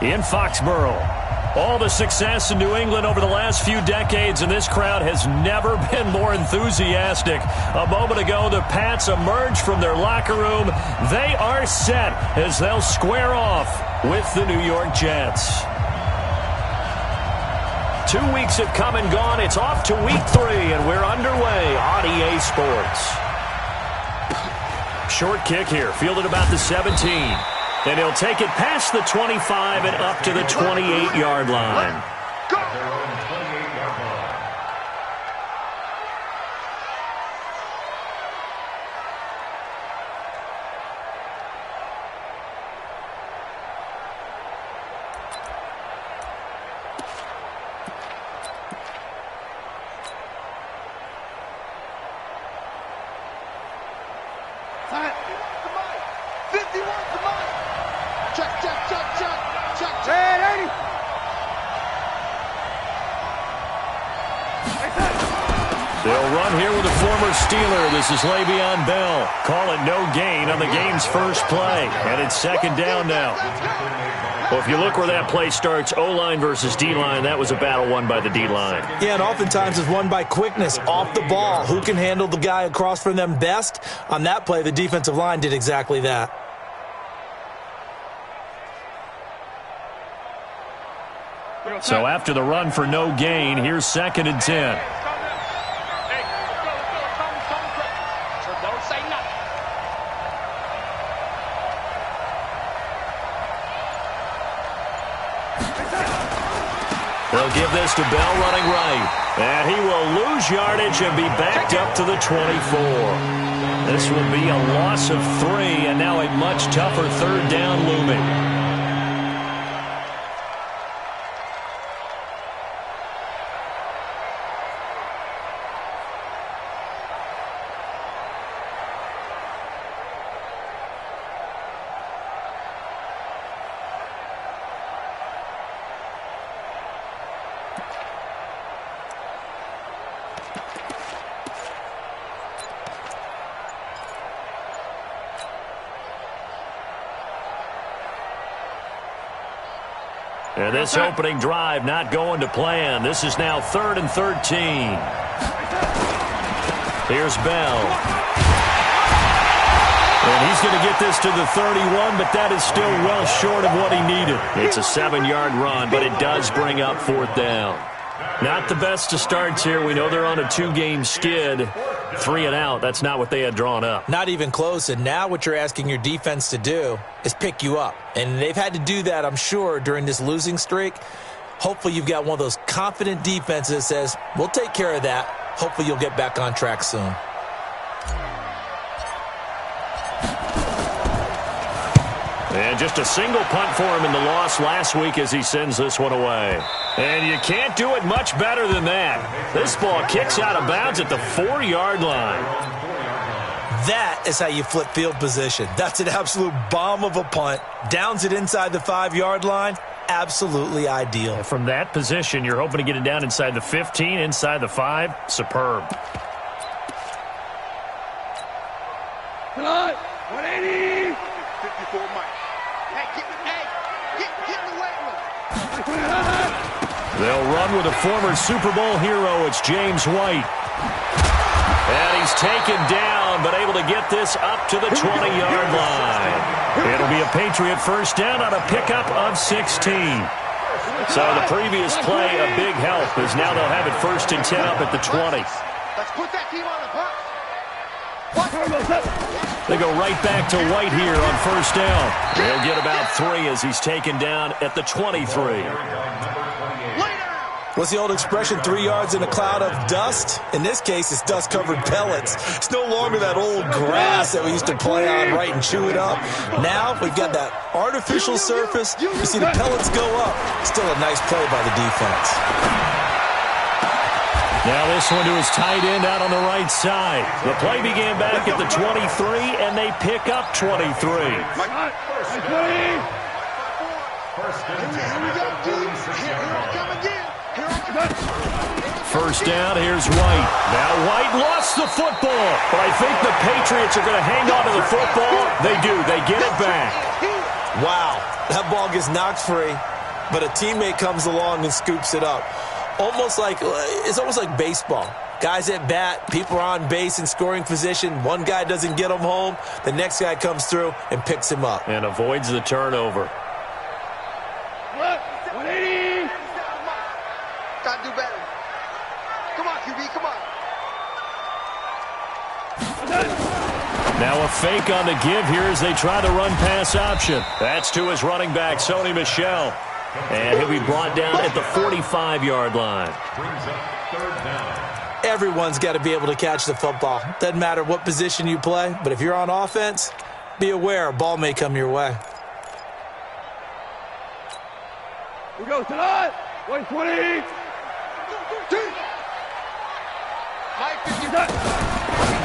In Foxborough. All the success in New England over the last few decades, and this crowd has never been more enthusiastic. A moment ago, the Pats emerged from their locker room. They are set as they'll square off with the New York Jets. 2 weeks have come and gone. It's off to week 3, and we're underway on EA Sports. Short kick here, fielded about the 17. And he'll take it past the 25 and up to the 28-yard line. They'll run here with a former Steeler. This is Le'Veon Bell. Call it no gain on the game's first play. And it's second down now. Well, if you look where that play starts, O-line versus D-line, that was a battle won by the D-line. Yeah, and oftentimes it's won by quickness off the ball. Who can handle the guy across from them best? On that play, the defensive line did exactly that. So after the run for no gain, here's 2nd and 10. They'll give this to Bell running right. And he will lose yardage and be backed up to the 24. This will be a loss of 3, and now a much tougher 3rd down looming. And this opening drive not going to plan. This is now 3rd and 13. Here's Bell. And he's going to get this to the 31, but that is still well short of what he needed. It's a 7-yard run, but it does bring up 4th down. Not the best of starts here. We know they're on a 2-game skid. 3 and out. That's not what they had drawn up. Not even close. And now what you're asking your defense to do is pick you up. And they've had to do that, I'm sure, during this losing streak. Hopefully you've got one of those confident defenses that says, we'll take care of that. Hopefully you'll get back on track soon. And just a single punt for him in the loss last week as he sends this one away. And you can't do it much better than that. This ball kicks out of bounds at the 4-yard line. That is how you flip field position. That's an absolute bomb of a punt. Downs it inside the 5-yard line. Absolutely ideal. And from that position, you're hoping to get it down inside the 15, inside the 5. Superb. Come on, 180. 54 Mike. Get the weight room. They'll run with a former Super Bowl hero. It's James White. And he's taken down, but able to get this up to the 20-yard line. It'll be a Patriot first down on a pickup of 16. So the previous play, a big help, as now they'll have it 1st and 10 up at the 20. Let's put that team on the bus. They go right back to White here on 1st down. They'll get about 3 as he's taken down at the 23. What's the old expression, 3 yards in a cloud of dust? In this case, it's dust-covered pellets. It's no longer that old grass that we used to play on, right, and chew it up. Now we've got that artificial surface. You see the pellets go up. Still a nice play by the defense. Now this one to his tight end out on the right side. The play began back at the 23, and they pick up 23. First down, here's White. Now White lost the football, but I think the Patriots are going to hang on to the football. They do. They get it back. Wow. That ball gets knocked free, but a teammate comes along and scoops it up. It's almost like baseball. Guys at bat, people are on base in scoring position. One guy doesn't get him home. The next guy comes through and picks him up. And avoids the turnover. 180. Gotta do better. Come on, QB, come on. Now a fake on the give here as they try the run-pass option. That's to his running back, Sony Michel. And he'll be brought down at the 45-yard line. Brings up third down. Everyone's got to be able to catch the football. Doesn't matter what position you play, but if you're on offense, be aware a ball may come your way. We go tonight. 120.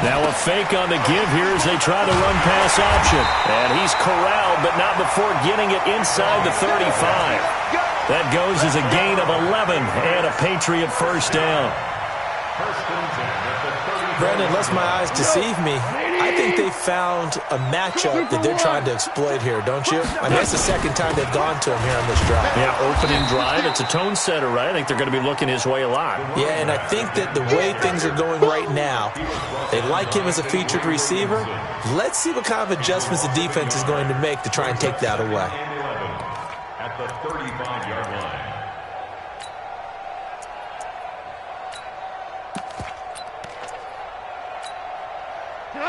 Now a fake on the give here as they try the run-pass option. And he's corralled, but not before getting it inside the 35. That goes as a gain of 11 and a Patriot first down. Brandon, unless my eyes deceive me, I think they found a matchup that they're trying to exploit here, don't you? I mean, that's the second time they've gone to him here on this drive. Yeah, opening drive. It's a tone setter, right? I think they're going to be looking his way a lot. Yeah, and I think that the way things are going right now, they like him as a featured receiver. Let's see what kind of adjustments the defense is going to make to try and take that away. At the 35-yard line.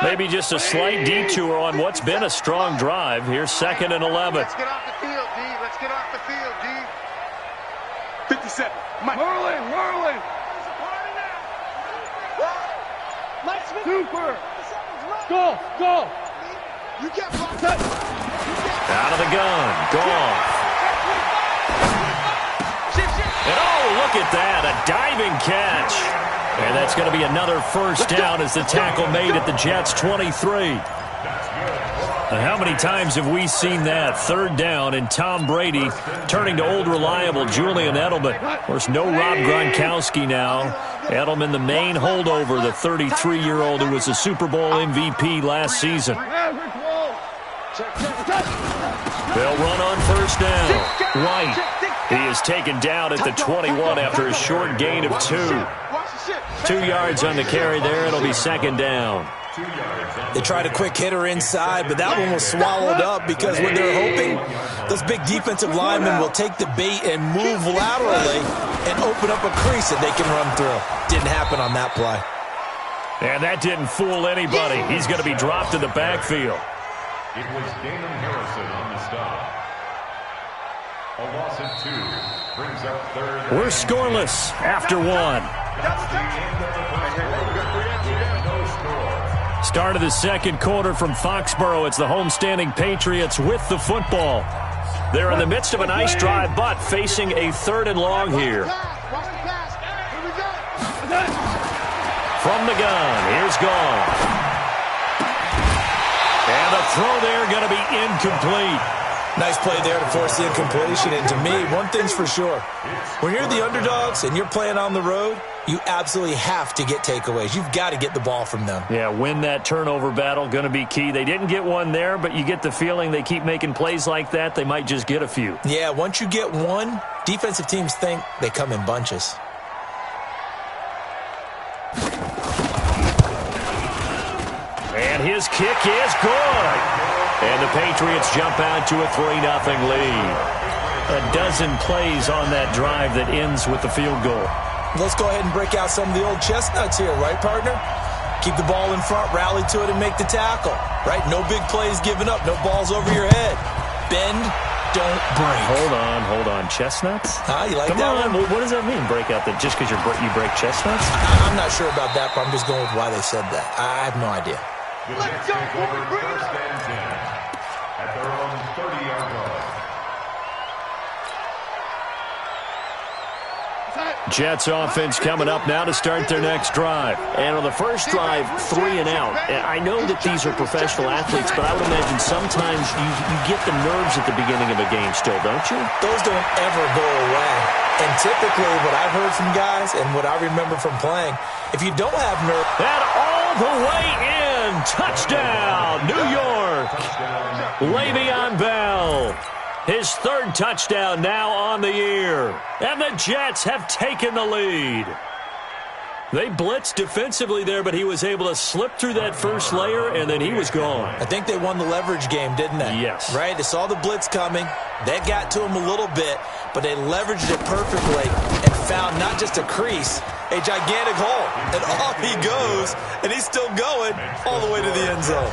Maybe just a slight detour on what's been a strong drive. Here's 2nd and 11. Let's get off the field, D. Let's get off the field, D. 57. Mike. Whirling. Super. Go. You get blocked. Out of the gun. Goff. And look at that. A diving catch. And that's going to be another first down as the tackle made at the Jets' 23. And how many times have we seen that? 3rd down and Tom Brady turning to old reliable Julian Edelman. Of course, no Rob Gronkowski now. Edelman, the main holdover, the 33-year-old who was a Super Bowl MVP last season. They'll run on first down. White. He is taken down at the 21 after a short gain of 2. 2 yards on the carry there. It'll be 2nd down. They tried a quick hitter inside, but that one was swallowed up because what they're hoping, those big defensive linemen will take the bait and move laterally and open up a crease that they can run through. Didn't happen on that play. And that didn't fool anybody. He's going to be dropped in the backfield. It was Damon Harrison on the stop. A loss of 2 brings up third. We're scoreless after 1. Start of the second quarter from Foxborough. It's the homestanding Patriots with the football. They're in the midst of a nice drive, but facing a 3rd and long here. From the gun, here's Goff. And the throw there going to be incomplete. Nice play there to force the incompletion. And to me, one thing's for sure. When you're the underdogs and you're playing on the road, you absolutely have to get takeaways. You've got to get the ball from them. Yeah, win that turnover battle, going to be key. They didn't get one there, but you get the feeling they keep making plays like that, they might just get a few. Yeah, once you get one, defensive teams think they come in bunches. And his kick is good. And the Patriots jump out to a 3-0 lead. A dozen plays on that drive that ends with the field goal. Let's go ahead and break out some of the old chestnuts here, right, partner? Keep the ball in front, rally to it, and make the tackle, right? No big plays given up, no balls over your head. Bend, don't break. Hold on. Chestnuts? You like Come that on. one? What does that mean, break out that just because you break chestnuts? I'm not sure about that, but I'm just going with why they said that. I have no idea. The Jets take over first and 10 at their own 30-yard line. Jets offense coming up now to start their next drive. And on the first drive, 3 and out. And I know that these are professional athletes, but I would imagine sometimes you get the nerves at the beginning of a game still, don't you? Those don't ever go away. And typically what I've heard from guys and what I remember from playing, if you don't have nerves... And all the way in, touchdown, New York. Le'Veon Bell. His third touchdown now on the year. And the Jets have taken the lead. They blitzed defensively there, but he was able to slip through that first layer, and then he was gone. I think they won the leverage game, didn't they? Yes. Right? They saw the blitz coming. That got to him a little bit, but they leveraged it perfectly and found not just a crease, a gigantic hole. And off he goes, and he's still going all the way to the end zone.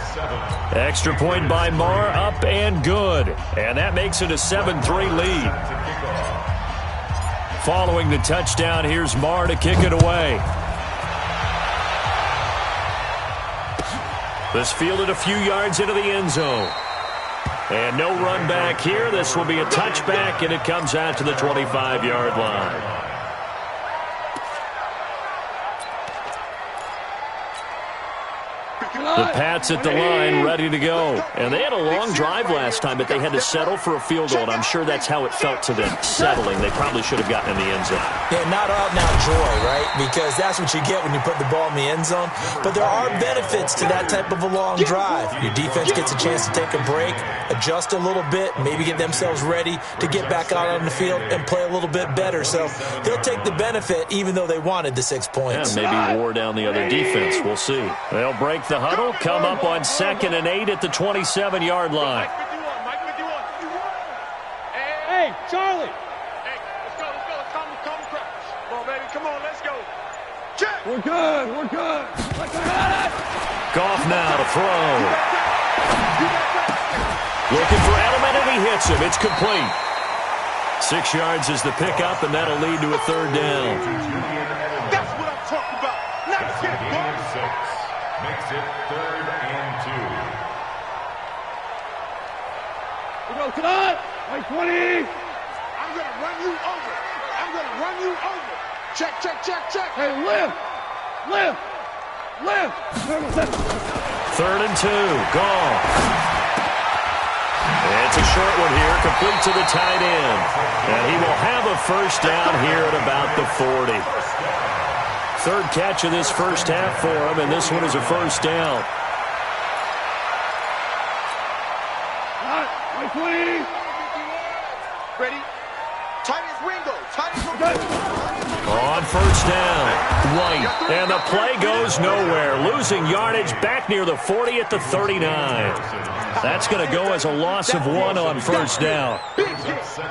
Extra point by Marr, up and good. And that makes it a 7-3 lead. Following the touchdown, here's Marr to kick it away. This fielded a few yards into the end zone. And no run back here. This will be a touchback, and it comes out to the 25-yard line. The Pats at the line, ready to go. And they had a long drive last time, but they had to settle for a field goal, and I'm sure that's how it felt to them, settling. They probably should have gotten in the end zone. Yeah, not out now joy, right? Because that's what you get when you put the ball in the end zone. But there are benefits to that type of a long drive. Your defense gets a chance to take a break, adjust a little bit, maybe get themselves ready to get back out on the field and play a little bit better. So they'll take the benefit even though they wanted the 6 points. Yeah, maybe wore down the other defense. We'll see. They'll break the huddle, come up on 2nd and 8 at the 27-yard line. Hey, Charlie. Hey, let's go. Come on, baby. Come on, let's go. Check. We're good. Goff now to throw. Looking for Edelman, and he hits him. It's complete. 6 yards is the pickup, and that'll lead to a 3rd down. That's what I'm talking about. Nice hit, boys. Makes it 3rd and 2. We go, come on. 20. I'm going to run you over. Check. Hey, lift. 3rd and 2. Gone. It's a short one here, complete to the tight end. And he will have a 1st down here at about the 40. 3rd catch of this first half for him, and this one is a 1st down. 20. Ready? Tight as Ringo. On 1st down, White, and the play goes nowhere. Losing yardage back near the 40 at the 39. That's going to go as a loss of 1 on 1st down.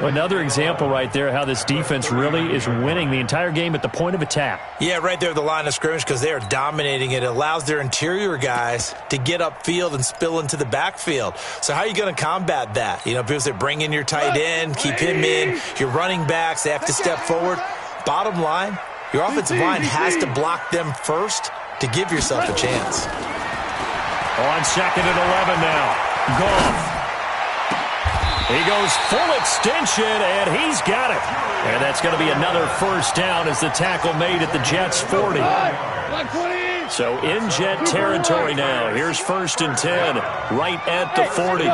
Another example right there how this defense really is winning the entire game at the point of attack. Yeah, right there at the line of scrimmage because they are dominating it. It allows their interior guys to get upfield and spill into the backfield. So how are you going to combat that? You know, because they bring in your tight end, keep him in. Your running backs, they have to step forward. Bottom line, your offensive line has to block them first to give yourself a chance. On 2nd and 11 now. Goff. He goes full extension, and he's got it. And that's going to be another 1st down as the tackle made at the Jets' 40. So in Jet territory now. Here's 1st and 10, right at the 40.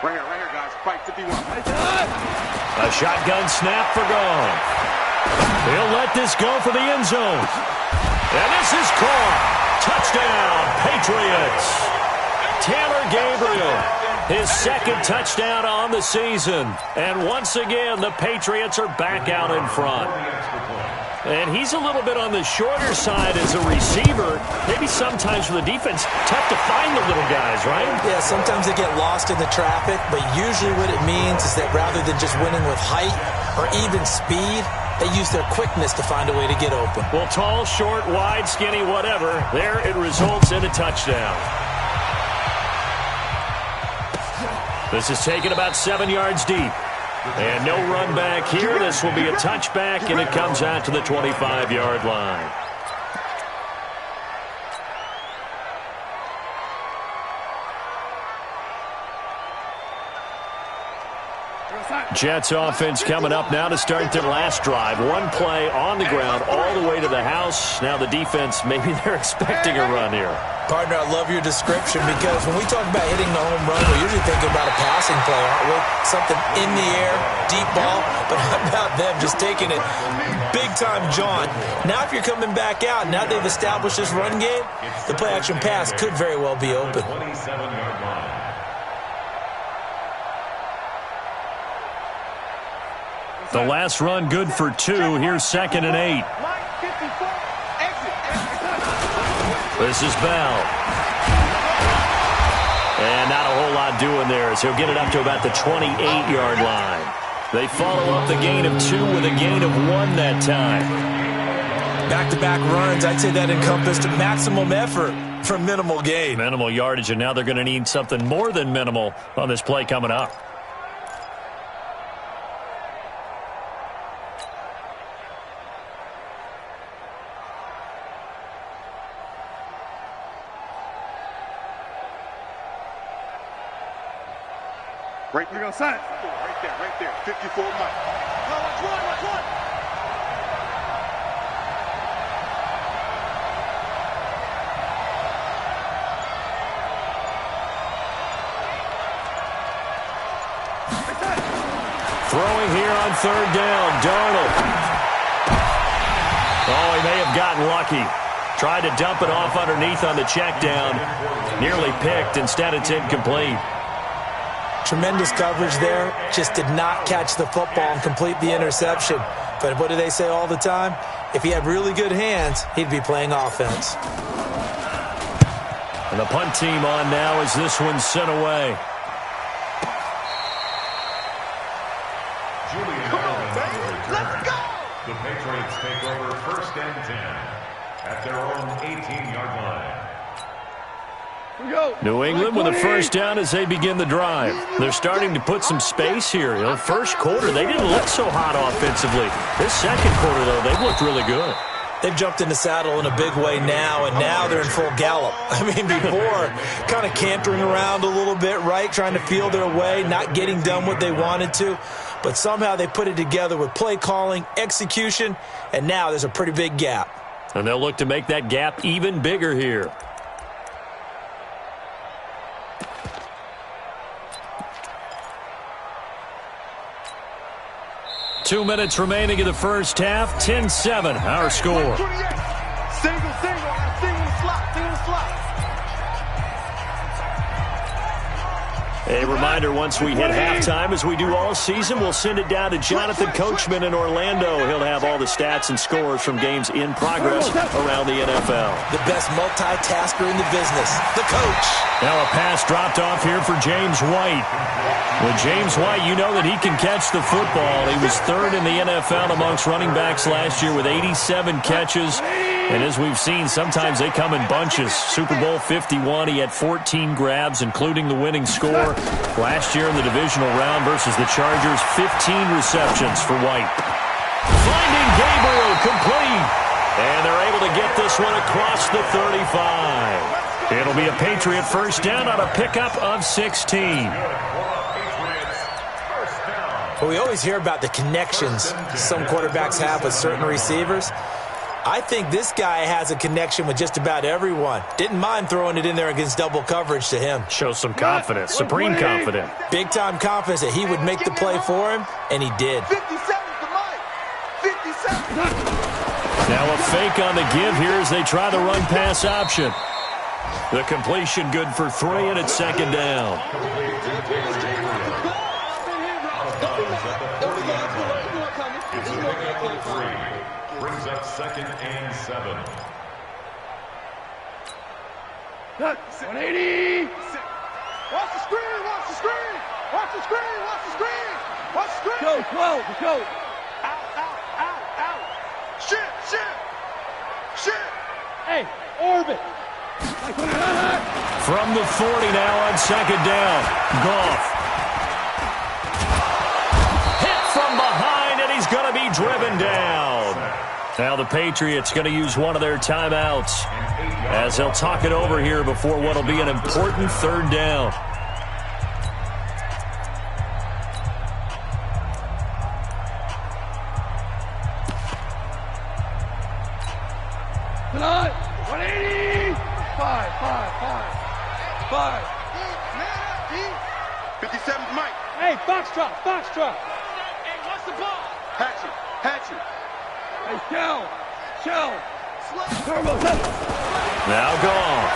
Right here, guys. Fight 51. A shotgun snap for Goff. He'll let this go for the end zone. And this is caught. Touchdown, Patriots. Taylor Gabriel, his 2nd touchdown on the season. And once again, the Patriots are back out in front. And he's a little bit on the shorter side as a receiver. Maybe sometimes for the defense, tough to find the little guys, right? Yeah, sometimes they get lost in the traffic, but usually what it means is that rather than just winning with height or even speed, they use their quickness to find a way to get open. Well, tall, short, wide, skinny, whatever, there it results in a touchdown. This is taken about 7 yards deep. And no run back here. This will be a touchback, and it comes out to the 25-yard line. Jets offense coming up now to start their last drive. One play on the ground all the way to the house. Now the defense, maybe they're expecting a run here. Partner, I love your description because when we talk about hitting the home run, we're usually thinking about a passing play, aren't we? Something in the air, deep ball. But how about them just taking it big-time jaunt? Now if you're coming back out, now they've established this run game, the play-action pass could very well be open. 27-yard line. The last run good for 2. Here's 2nd and 8. This is Bell. And not a whole lot doing there as he'll get it up to about the 28-yard line. They follow up the gain of 2 with a gain of 1 that time. Back-to-back runs, I'd say that encompassed maximum effort for minimal gain. Minimal yardage, and now they're going to need something more than minimal on this play coming up. Right there, outside. Right there. 54 Mike. Watch one. Throwing here on 3rd down, Darnold. Oh, he may have gotten lucky. Tried to dump it off underneath on the check down. Nearly picked. Instead, it's incomplete. Tremendous coverage there. Just did not catch the football and complete the interception. But what do they say all the time? If he had really good hands, he'd be playing offense. And the punt team on now as this one's sent away. Let's go! The Patriots take over 1st and 10 at their own 18-yard line. New England with a 1st down as they begin the drive. They're starting to put some space here. The first quarter, they didn't look so hot offensively. This 2nd quarter, though, they've looked really good. They've jumped in the saddle in a big way now, and now they're in full gallop. I mean, before, kind of cantering around a little bit, right, trying to feel their way, not getting done what they wanted to. But somehow they put it together with play calling, execution, and now there's a pretty big gap. And they'll look to make that gap even bigger here. Two minutes remaining in the first half. 10-7, our score. Single slot. A reminder, once we hit halftime, as we do all season, we'll send it down to Jonathan Coachman in Orlando. He'll have all the stats and scores from games in progress around the NFL. The best multitasker in the business, the coach. Now a pass dropped off here for James White. With James White, you know that he can catch the football. He was 3rd in the NFL amongst running backs last year with 87 catches. And as we've seen, sometimes they come in bunches. Super Bowl 51, he had 14 grabs, including the winning score. Last year in the divisional round versus the Chargers, 15 receptions for White. Finding Gabriel complete. And they're able to get this one across the 35. It'll be a Patriot 1st down on a pickup of 16. Well, we always hear about the connections some quarterbacks have with certain receivers. I think this guy has a connection with just about everyone. Didn't mind throwing it in there against double coverage to him. Shows some confidence, supreme confidence. Big-time confidence that he would make the play for him, and he did. 57 to Mike. 57. Now a fake on the give here as they try the run-pass option. The completion good for 3, and it's 2nd down. Brings up 2nd and 7. 180. Watch the screen. Go. Out. Shit. Hey, orbit. From the 40 now on 2nd down. Goff. Hit from behind, and he's going to be driven down. Now the Patriots going to use one of their timeouts as they'll talk it over here before what will be an important 3rd down. Tonight, 180. 5. 57 Mike. Hey, Foxtrot. Hey, what's the ball? Hatchet. Hey, Shell. Now Goff.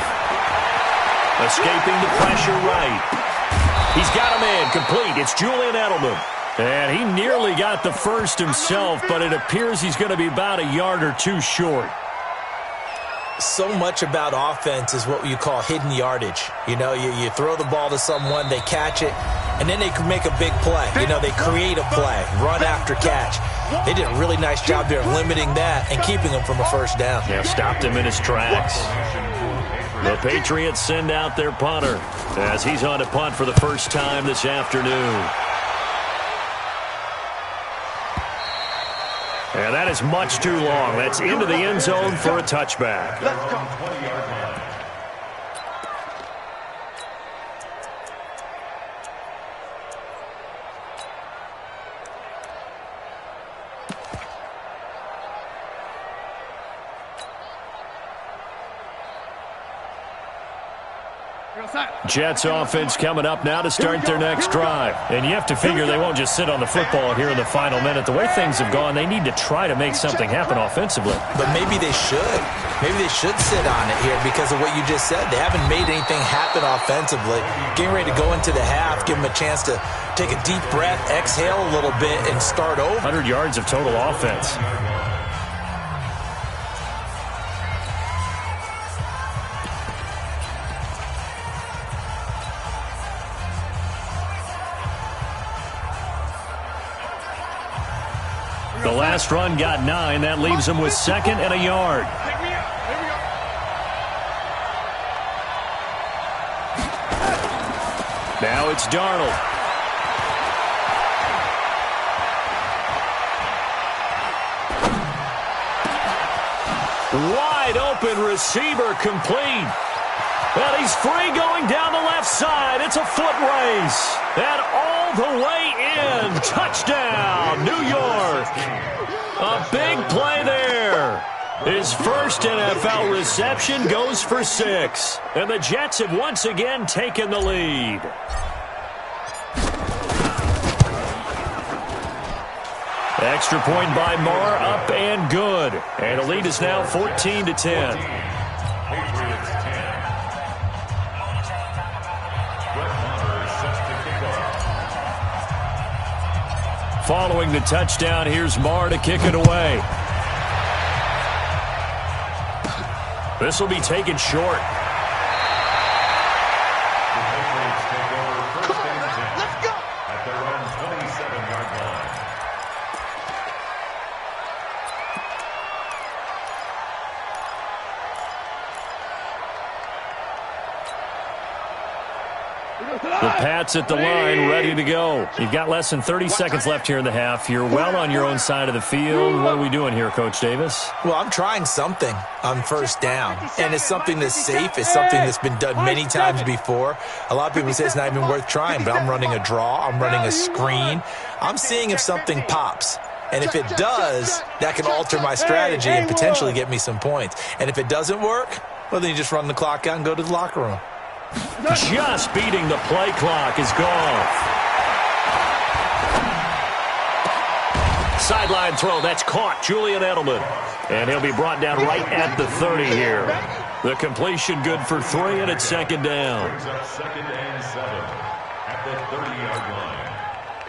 Escaping the pressure right. He's got him in. Complete. It's Julian Edelman. And he nearly got the first himself, but it appears he's going to be about a yard or two short. So much about offense is what you call hidden yardage. You know, you throw the ball to someone, they catch it, and then they can make a big play. You know, they create a play, run after catch. They did a really nice job there of limiting that and keeping him from a first down. Yeah, stopped him in his tracks. The Patriots send out their punter as he's on to punt for the first time this afternoon. And that is much too long. That's into the end zone for a touchback. Let's go. Jets offense coming up now to start their next drive. And you have to figure they won't just sit on the football here in the final minute. The way things have gone, they need to try to make something happen offensively. But maybe they should. Maybe they should sit on it here because of what you just said. They haven't made anything happen offensively. Getting ready to go into the half, give them a chance to take a deep breath, exhale a little bit, and start over. 100 yards of total offense. The last run got 9. That leaves him with 2nd and a yard. Now it's Darnold. Wide open receiver complete. And he's free going down the left side. It's a foot race. And all the way in. Touchdown, New York. A big play there. His first NFL reception goes for 6. And the Jets have once again taken the lead. Extra point by Marr, up and good. And the lead is now 14-10. Following the touchdown, here's Marr to kick it away. This will be taken short. Let's go. At their own 27-yard line. The Pats at the line, ready to go. You've got less than 30 seconds left here in the half. You're well on your own side of the field. What are we doing here, Coach Davis? Well, I'm trying something on first down, and it's something that's safe. It's something that's been done many times before. A lot of people say it's not even worth trying, but I'm running a draw. I'm running a screen. I'm seeing if something pops. And if it does, that can alter my strategy and potentially get me some points. And if it doesn't work, well, then you just run the clock out and go to the locker room. Just beating the play clock is gone. Sideline throw, that's caught. Julian Edelman. And he'll be brought down right at the 30 here. The completion good for 3, and it's 2nd down. Second and 7 at the 30-yard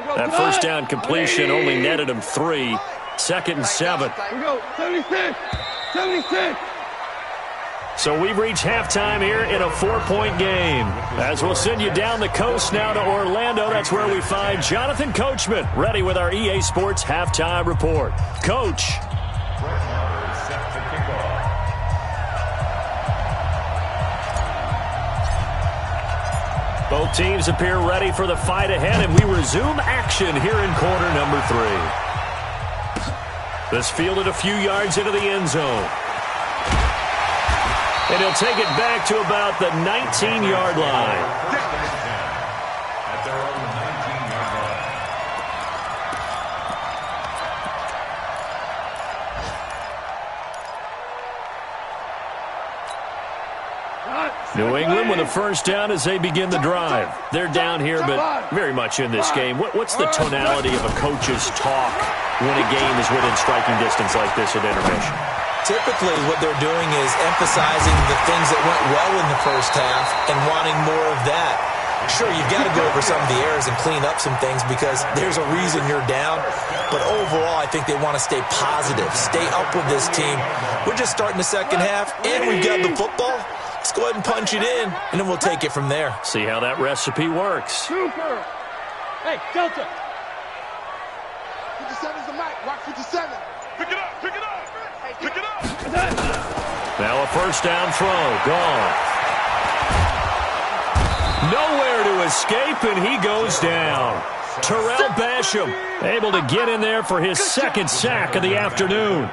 line. That first down completion only netted him 3. 2nd and 7. We go. 76. 76. So we've reached halftime here in a 4-point game. As we'll send you down the coast now to Orlando, that's where we find Jonathan Coachman, ready with our EA Sports Halftime Report. Coach. Set to kick off. Both teams appear ready for the fight ahead, and we resume action here in quarter number 3. This fielded a few yards into the end zone. And he'll take it back to about the 19-yard line. At their own 19-yard Cut. New England with a first down as they begin the drive. They're down here, but very much in this game. What's the tonality of a coach's talk when a game is within striking distance like this at intermission? Typically, what they're doing is emphasizing the things that went well in the first half and wanting more of that. Sure, you've got to go over some of the errors and clean up some things because there's a reason you're down. But overall, I think they want to stay positive, stay up with this team. We're just starting the second half, and we've got the football. Let's go ahead and punch it in, and then we'll take it from there. See how that recipe works. Super. Hey, Delta. 57's the mic. Watch 57. Pick it up. Pick it up. Pick it up. Now a first down throw. Gone. Nowhere to escape, and he goes down. Terrell Basham able to get in there for his second sack of the afternoon.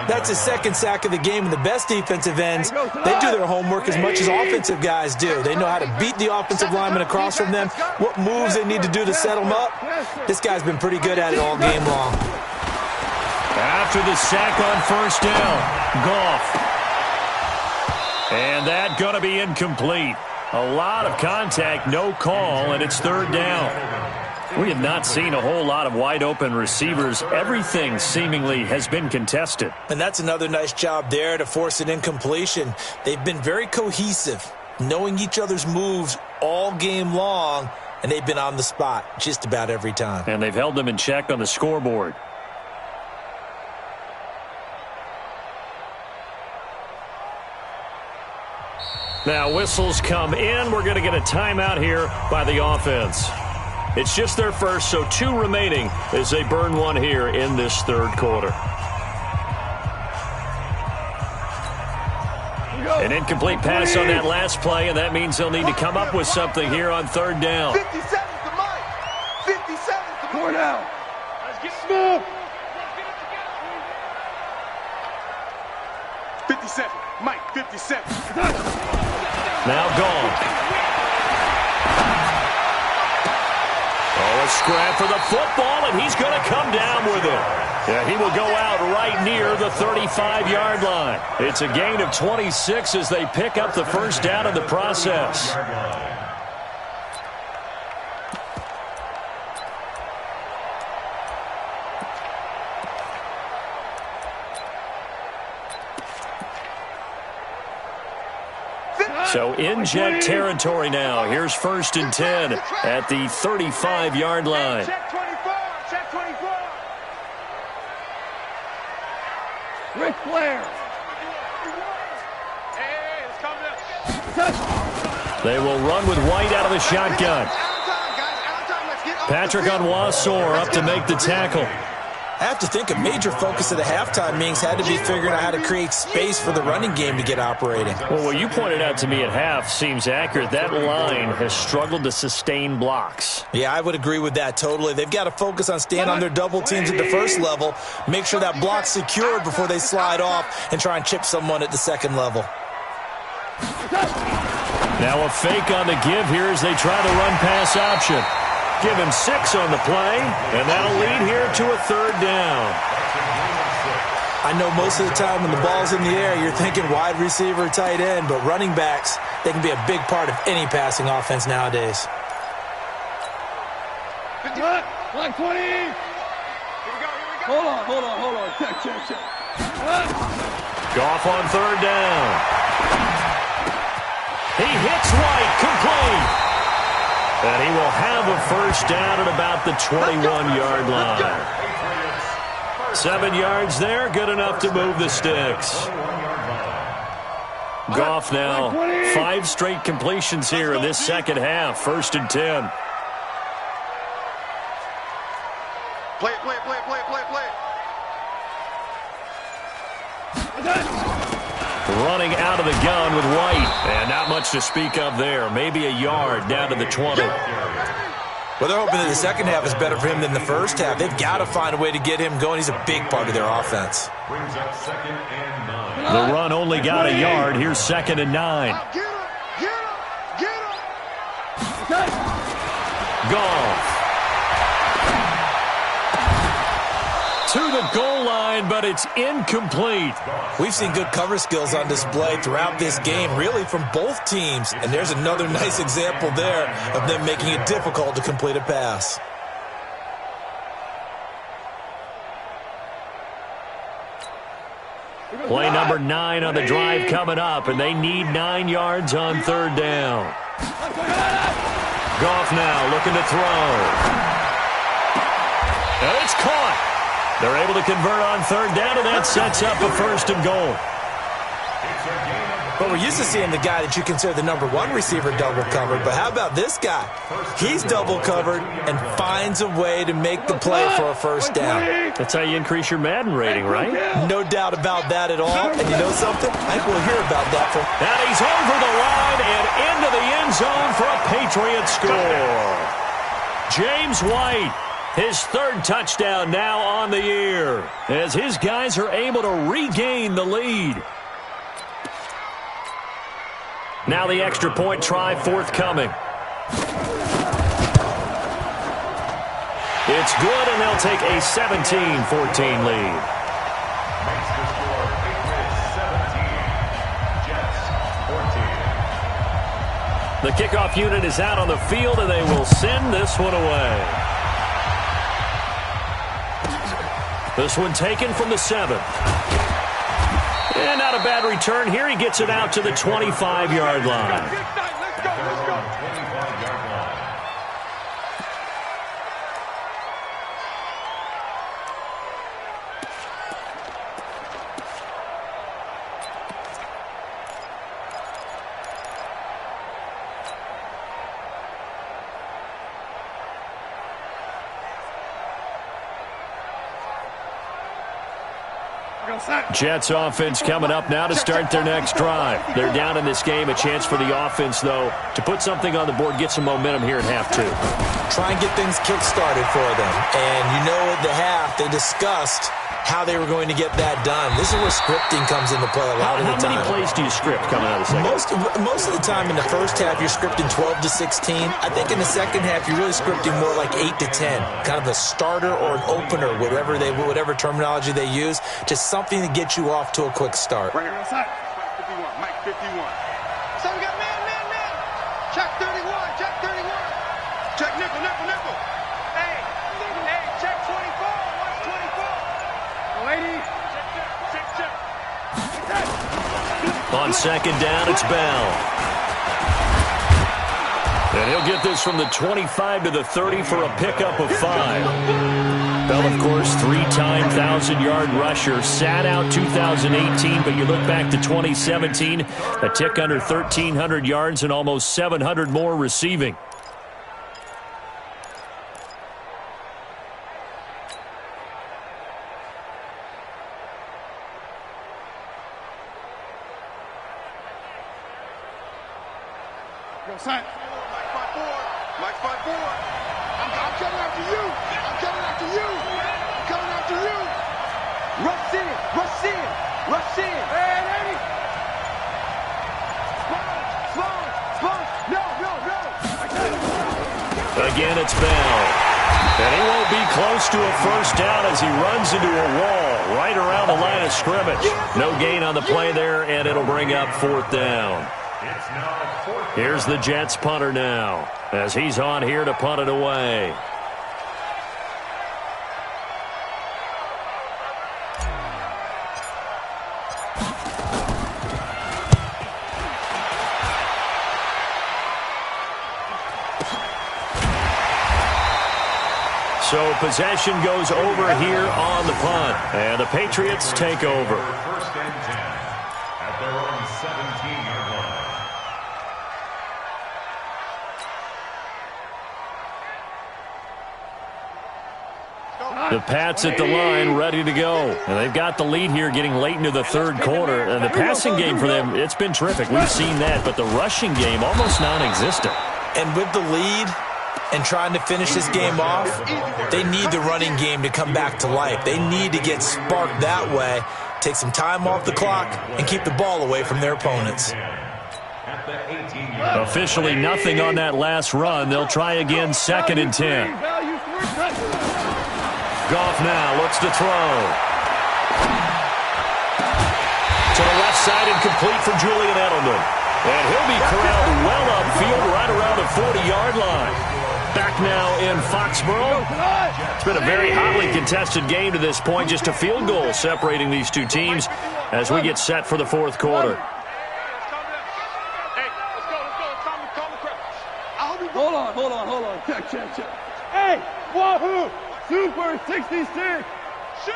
That's his second sack of the game, and the best defensive ends, they do their homework as much as offensive guys do. They know how to beat the offensive lineman across from them, what moves they need to do to set them up. This guy's been pretty good at it all game long. After the sack on first down, Goff. And that going to be incomplete. A lot of contact, no call, and it's third down. We have not seen a whole lot of wide-open receivers. Everything seemingly has been contested. And that's another nice job there to force an incompletion. They've been very cohesive, knowing each other's moves all game long, and they've been on the spot just about every time. And they've held them in check on the scoreboard. Now whistles come in. We're going to get a timeout here by the offense. It's just their first, so 2 remaining as they burn one here in this third quarter. An incomplete pass on that last play, and that means they'll need to come up with something here on third down. 57's the mic. 57's the mic. Down. Let's get smooth. 57. Mike, 57. Now gone. Oh, a scrap for the football, and he's going to come down with it. Yeah, he will go out right near the 35-yard line. It's a gain of 26 as they pick up the first down in the process. So in jet territory now. Here's 1st and 10 at the 35-yard line. Check 24. Check 24. Ric Flair. Hey, it's coming up. They will run with White out of the shotgun. Patrick Onwuasor up to make the tackle. I have to think a major focus of the halftime meetings had to be figuring out how to create space for the running game to get operating. Well, what you pointed out to me at half seems accurate. That line has struggled to sustain blocks. Yeah, I would agree with that totally. They've got to focus on staying on their double teams at the first level, make sure that block's secured before they slide off and try and chip someone at the second level. Now a fake on the give here as they try the run-pass option. Give him 6 on the play, and that'll lead here to a third down. I know most of the time when the ball's in the air, you're thinking wide receiver, tight end, but running backs, they can be a big part of any passing offense nowadays. 50. Line 20. Here we go. Hold on. Check. Goff on third down. He hits White, complete. And he will have a first down at about the 21-yard line. 7 yards there, good enough to move the sticks. Goff now, 5 straight completions here in this second half. 1st and 10. Play. Running out of the gun with White. And not much to speak of there. Maybe a yard down to the 20. Well, they're hoping that the second half is better for him than the first half. They've got to find a way to get him going. He's a big part of their offense. Brings up 2nd and 9. The run only got a yard. Here's 2nd and 9. Get him. Goff. To the goal line, but it's incomplete. We've seen good cover skills on display throughout this game, really from both teams. And there's another nice example there of them making it difficult to complete a pass. Play number 9 on the drive coming up, and they need 9 yards on third down. Goff now looking to throw. And it's caught. They're able to convert on third down, and that sets up a 1st and goal. But we're used to seeing the guy that you consider the #1 receiver double covered. But how about this guy? He's double covered and finds a way to make the play for a 1st down. That's how you increase your Madden rating, right? No doubt about that at all. And you know something? I think we'll hear about that from... And he's over the line and into the end zone for a Patriot score. James White, his 3rd touchdown now on the year, as his guys are able to regain the lead. Now the extra point try forthcoming. It's good, and they'll take a 17-14 lead. Makes the score Patriots 17, Jets 14. The kickoff unit is out on the field, and they will send this one away. This one taken from the 7. And not a bad return here. He gets it out to the 25-yard line. Let's go. 25-yard line. Jets offense coming up now to start their next drive. They're down in this game. A chance for the offense, though, to put something on the board, get some momentum here at half 2. Try and get things kick-started for them. And you know at the half, they discussed how they were going to get that done. This is where scripting comes into play a lot of the time. How many plays do you script coming out of the second? Most of the time in the first half, you're scripting 12 to 16. I think in the second half, you're really scripting more like 8 to 10. Kind of a starter or an opener, whatever terminology they use. Just something to get you off to a quick start. Right here outside. 51, Mike 51. So we got man. Check 31, check 31. Check nickel. Hey, check 24. Watch 24. Lady. Check. On second down, it's Bell. And he'll get this from the 25 to the 30 for a pickup of 5. Bell, of course, 3-time 1,000-yard rusher. Sat out 2018, but you look back to 2017, a tick under 1,300 yards and almost 700 more receiving. Mike 5-4. I'm coming after you. Rush in. Hey, Eddie. Spawn. No. Again, it's Bell. And he won't be close to a 1st down as he runs into a wall right around the line of scrimmage. No gain on the play there, and it'll bring up 4th down. It's now 4th. Here's the Jets punter now, as he's on here to punt it away. So possession goes over here on the punt, and the Patriots take over. 1st and 10 at their own 17-yard line. The Pats at the line, ready to go. And they've got the lead here getting late into the 3rd quarter. And the passing game for them, it's been terrific. We've seen that, but the rushing game almost non-existent. And with the lead and trying to finish this game off, they need the running game to come back to life. They need to get sparked that way, take some time off the clock, and keep the ball away from their opponents. Officially nothing on that last run. They'll try again, 2nd and 10. Goff now looks to throw. To the left side and complete for Julian Edelman. And he'll be corralled well upfield right around the 40-yard line. Back now in Foxborough. It's been a very hotly contested game to this point. Just a field goal separating these two teams as we get set for the 4th quarter. Hold on. Check, check, check. Hey, Wahoo! Super 66! Shit!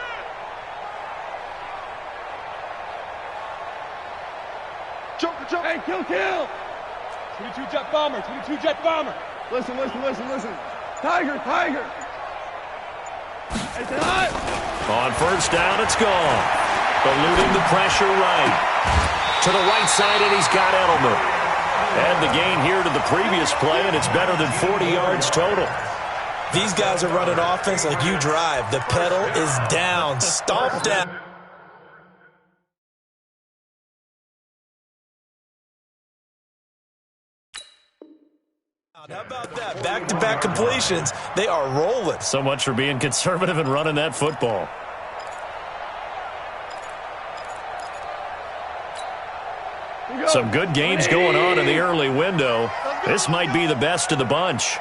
Joker, Joker! Hey, kill, kill! 22 jet bomber, 22 jet bomber! Listen, listen, listen, listen. Tiger, tiger! Hey, say hi! On first down, it's gone. Eluding the pressure right. To the right side, and he's got Edelman. And the gain here to the previous play, and it's better than 40 yards total. These guys are running offense like you drive. The pedal is down. Stomp down. How about that? Back-to-back completions. They are rolling. So much for being conservative and running that football. Some good gains going on in the early window. This might be the best of the bunch.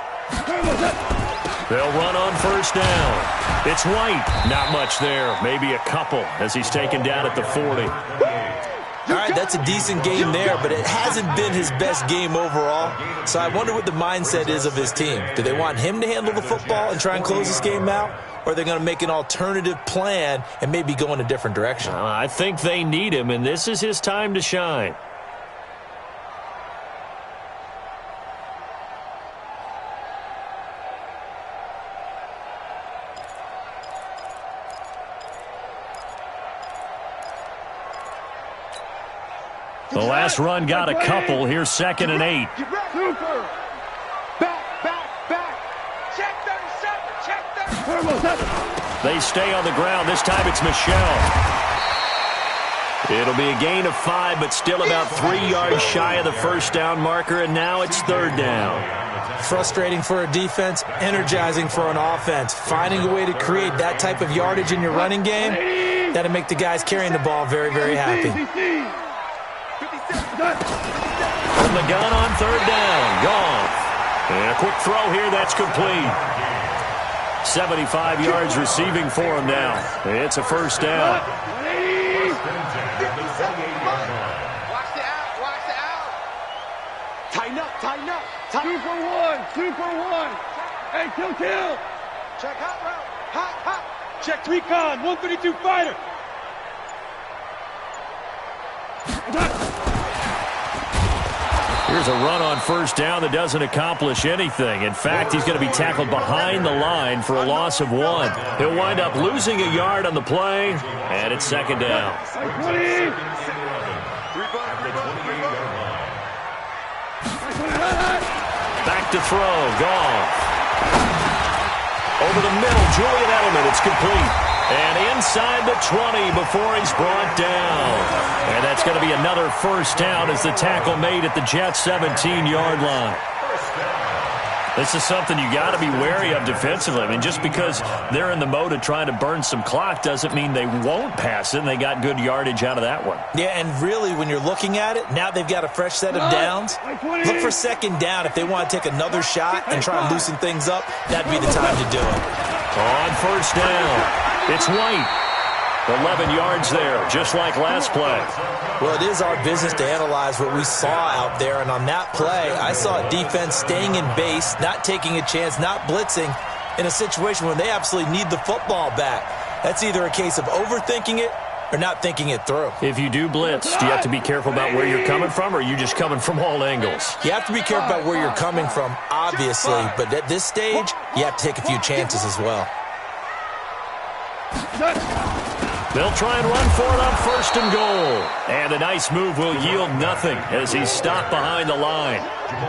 They'll run on first down. It's White. Not much there. Maybe a couple as he's taken down at the 40. All right, that's a decent game there, but it hasn't been his best game overall. So I wonder what the mindset is of his team. Do they want him to handle the football and try and close this game out? Or are they going to make an alternative plan and maybe go in a different direction? I think they need him, and this is his time to shine. The last run got a couple. Here's 2nd and 8. Super! Back, back, back! Check 37, check 37! They stay on the ground. This time it's Michelle. It'll be a gain of 5, but still about 3 yards shy of the first down marker, and now it's 3rd down. Frustrating for a defense, energizing for an offense. Finding a way to create that type of yardage in your running game, that'll make the guys carrying the ball very, very happy. From the gun on 3rd down. Gone. And a quick throw here. That's complete. 75 yards receiving for him now. It's a first down. Watch the out, watch the out! Tighten up, tighten up! 2 for 1, 2 for 1! Hey, kill, kill! Check hot route, hot, hot! Check recon, 132 fighter! Here's a run on first down that doesn't accomplish anything. In fact, he's going to be tackled behind the line for a loss of 1. He'll wind up losing a yard on the play, and it's 2nd down. Back to throw. Gone. Over the middle, Julian Edelman. It's complete. And inside the 20 before he's brought down. And that's going to be another first down as the tackle made at the Jets' 17-yard line. This is something you got to be wary of defensively. I mean, just because they're in the mode of trying to burn some clock doesn't mean they won't pass it, and they got good yardage out of that one. Yeah, and really, when you're looking at it, now they've got a fresh set of downs. Look for 2nd down if they want to take another shot and try and loosen things up. That'd be the time to do it. On first down. It's White. 11 yards there, just like last play. Well, it is our business to analyze what we saw out there, and on that play, I saw a defense staying in base, not taking a chance, not blitzing, in a situation where they absolutely need the football back. That's either a case of overthinking it or not thinking it through. If you do blitz, do you have to be careful about where you're coming from, or are you just coming from all angles? You have to be careful about where you're coming from, obviously, but at this stage, you have to take a few chances as well. They'll try and run for it on 1st and goal. And a nice move will yield nothing as he's stopped behind the line.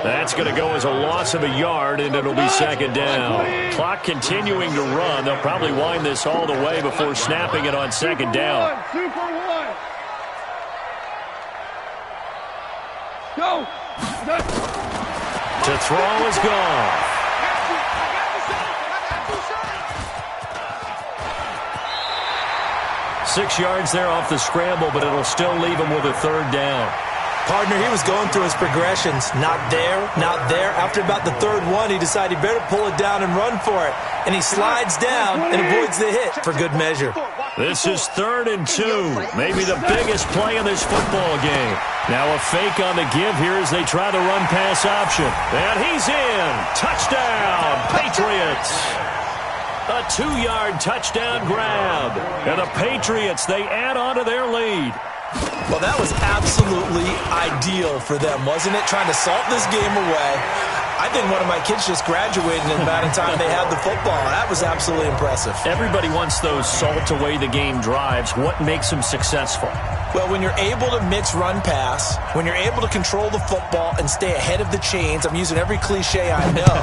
That's going to go as a loss of a yard, and it'll be 2nd down. Clock continuing to run. They'll probably wind this all the way before snapping it on 2nd down. 2 for 1! Go! To throw is gone. 6 yards there off the scramble, but it'll still leave him with a 3rd down. Partner, he was going through his progressions. Not there, not there. After about the third one, he decided he better pull it down and run for it. And he slides down and avoids the hit for good measure. This is 3rd and 2. Maybe the biggest play in this football game. Now a fake on the give here as they try the run-pass option. And he's in. Touchdown, Patriots. A 2-yard touchdown grab. And the Patriots, they add on to their lead. Well, that was absolutely ideal for them, wasn't it? Trying to salt this game away. I think one of my kids just graduated in the amount of time they had the football. That was absolutely impressive. Everybody wants those salt-away-the-game drives. What makes them successful? Well, when you're able to mix run-pass, when you're able to control the football and stay ahead of the chains, I'm using every cliche I know,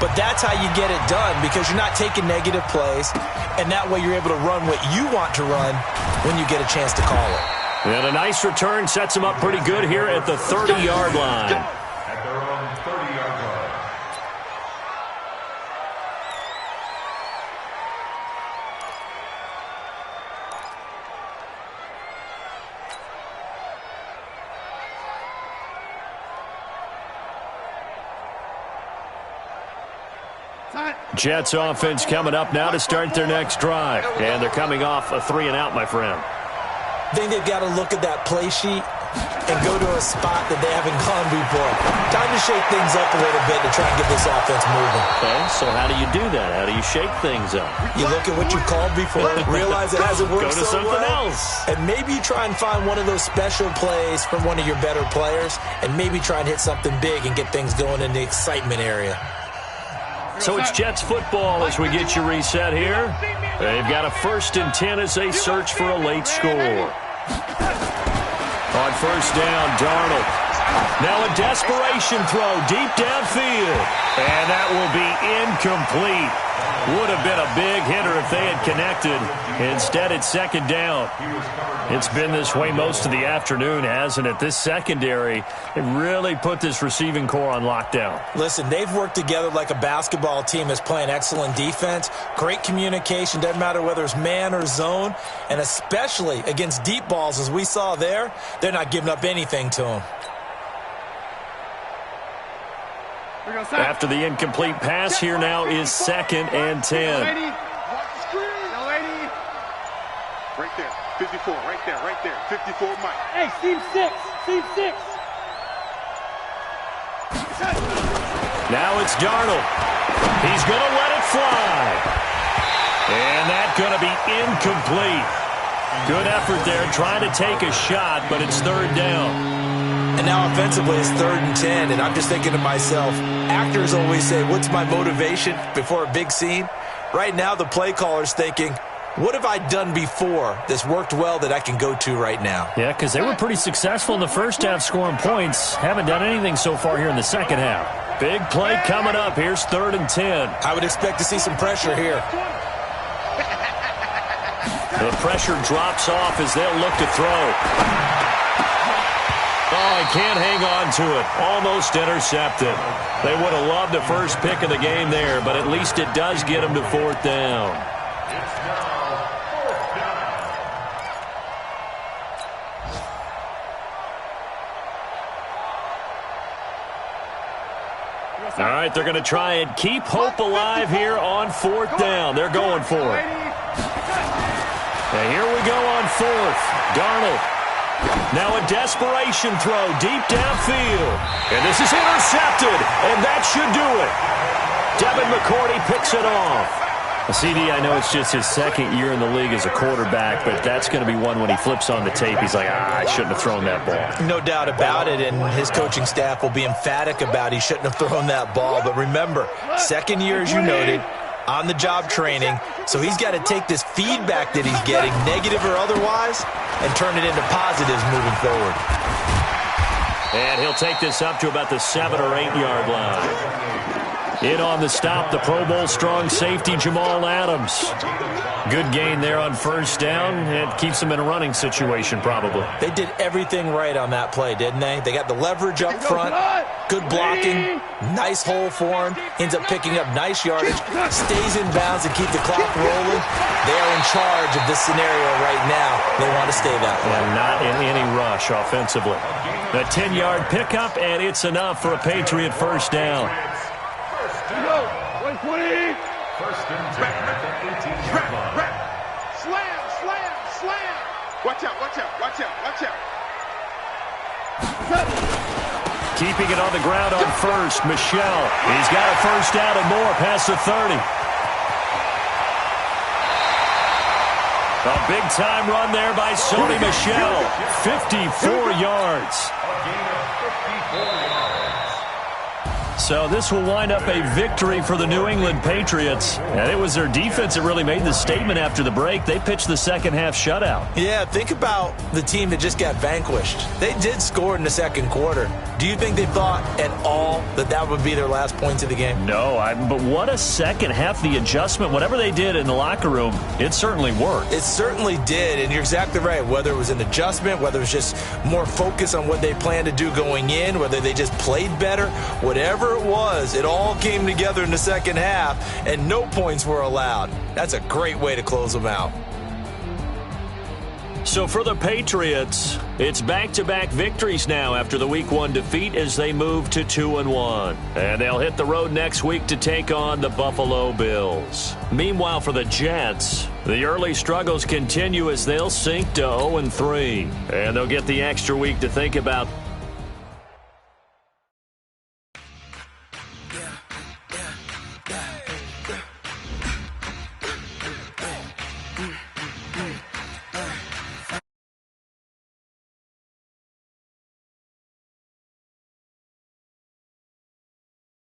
but that's how you get it done because you're not taking negative plays, and that way you're able to run what you want to run when you get a chance to call it. And a nice return sets them up pretty good here at the 30-yard line. At their own 30-yard line. Jets offense coming up now to start their next drive. And they're coming off a 3-and-out, my friend. I think they've got to look at that play sheet and go to a spot that they haven't gone before. Time to shake things up a little bit to try and get this offense moving. Okay, so how do you do that? How do you shake things up? You look at what you called before, realize it hasn't worked Go to so something well, else. and maybe you try and find one of those special plays from one of your better players, and maybe try and hit something big and get things going in the excitement area. So it's Jets football as we get you reset here. They've got a 1st and 10 as they search for a late score. On 1st down, Darnold. Now a desperation throw deep downfield. And that will be incomplete. Would have been a big hitter if they had connected. Instead, it's 2nd down. It's been this way most of the afternoon, hasn't it? This secondary, it really put this receiving core on lockdown. Listen, they've worked together like a basketball team that's playing excellent defense. Great communication, doesn't matter whether it's man or zone. And especially against deep balls, as we saw there, they're not giving up anything to them. After the incomplete pass, here now is 2nd and 10. Right there, 54, right there, 54, Mike. Hey, Steve 6, Steve 6. Now it's Darnold. He's going to let it fly. And that's going to be incomplete. Good effort there trying to take a shot, but it's 3rd down. And now offensively it's 3rd and 10, and I'm just thinking to myself, actors always say, what's my motivation before a big scene? Right now the play caller's thinking, what have I done before that's worked well that I can go to right now? Yeah, because they were pretty successful in the first half scoring points. Haven't done anything so far here in the second half. Big play coming up. Here's 3rd and 10. I would expect to see some pressure here. The pressure drops off as they'll look to throw. Oh, he can't hang on to it. Almost intercepted. They would have loved the first pick of the game there, but at least it does get them to 4th down. It's now 4th down. All right, they're going to try and keep hope alive here on 4th down. They're going for it. And here we go on 4th. Darnold. Now a desperation throw deep downfield. And this is intercepted, and that should do it. Devin McCourty picks it off. CD, I know it's just his 2nd year in the league as a quarterback, but that's going to be one when he flips on the tape. He's like, I shouldn't have thrown that ball. No doubt about it, and his coaching staff will be emphatic about he shouldn't have thrown that ball. But remember, 2nd year, as you noted, on-the-job training, so he's got to take this feedback that he's getting, negative or otherwise, and turn it into positives moving forward. And he'll take this up to about the 7- or 8-yard line. In on the stop, the Pro Bowl strong safety, Jamal Adams. Good gain there on 1st down. It keeps them in a running situation, probably. They did everything right on that play, didn't they? They got the leverage up front. Good blocking, nice hole for him, ends up picking up nice yardage, stays in bounds to keep the clock rolling. They are in charge of this scenario right now. They want to stay that way. And not in any rush offensively. A 10-yard pickup, and it's enough for a Patriot first down. First and 10 at the 18-yard line. Slam, slam, slam. Watch out, watch out, watch out, watch out. Keeping it on the ground on first, Michelle. He's got a first down and more past the 30. A big-time run there by Sony Michel. 54 yards. A gain of 54 yards. So this will wind up a victory for the New England Patriots. And it was their defense that really made the statement after the break. They pitched the second-half shutout. Yeah, think about the team that just got vanquished. They did score in the second quarter. Do you think they thought at all that that would be their last points of the game? No, but what a second half. The adjustment, whatever they did in the locker room, it certainly worked. It certainly did, and you're exactly right. Whether it was an adjustment, whether it was just more focus on what they planned to do going in, whether they just played better, whatever it was, it all came together in the second half, and no points were allowed. That's a great way to close them out. So for the Patriots, it's back-to-back victories now after the Week 1 defeat as they move to 2-1. And they'll hit the road next week to take on the Buffalo Bills. Meanwhile, for the Jets, the early struggles continue as they'll sink to 0-3. And they'll get the extra week to think about